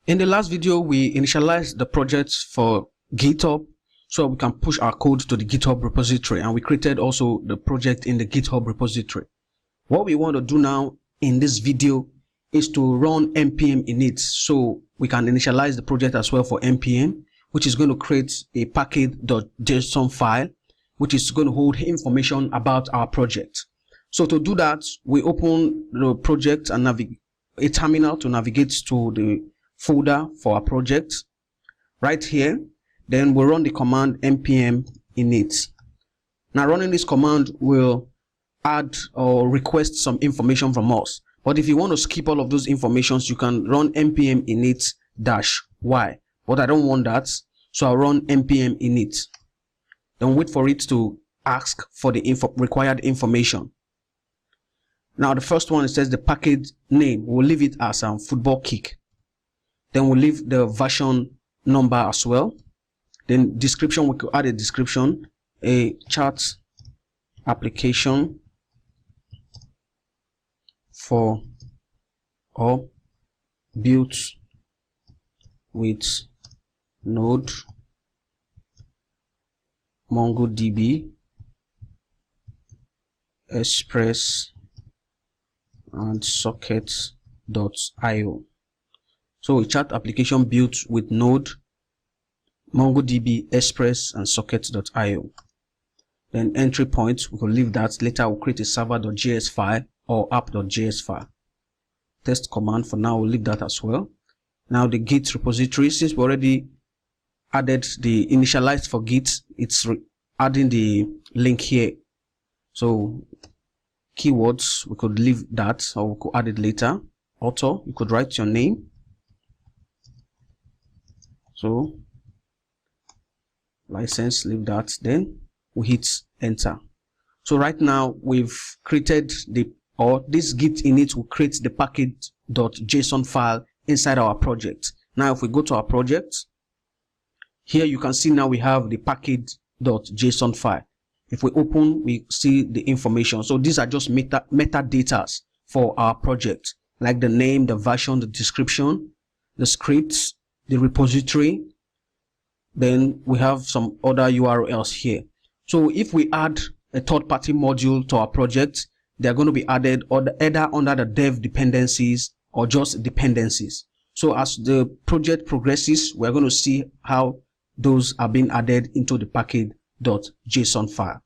In the last video, we initialized the project for GitHub so we can push our code to the GitHub repository, and we created also the project in the GitHub repository. What we want to do now in this video is to run npm init so we can initialize the project as well for npm, which is going to create a package.json file which is going to hold information about our project. So to do that, we open the project and navigate a terminal to navigate to the folder for our project right here. Then we'll run the command npm init. Now running this command will add or request some information from us, but if you want to skip all of those informations, you can run npm init -y, but I don't want that, so I'll run npm init, then wait for it to ask for the required information. Now the first one, it says the package name, we'll leave it as football kick. Then we'll leave the version number as well. Then description, we could add a description, a chat application for or built with Node, MongoDB, Express, and sockets.io. So a chat application built with Node, MongoDB, Express, and sockets.io. Then entry point, we can leave that. Later we'll create a server.js file or app.js file. Test command, for now we'll leave that as well. Now the Git repository, since we already added the initialized for Git, it's adding the link here. So keywords, we could leave that, or we could add it later. Author, you could write your name. So license, leave that. Then we hit enter. So right now we've created this git init will create the package.json file inside our project. Now if we go to our project, here you can see now we have the package.json file. If we open, we see the information. So these are just metadata for our project, like the name, the version, the description, the scripts, the repository. Then we have some other URLs here. So if we add a third-party module to our project, they're going to be added either under the dev dependencies or just dependencies. So as the project progresses, we're going to see how those are being added into the package.json file.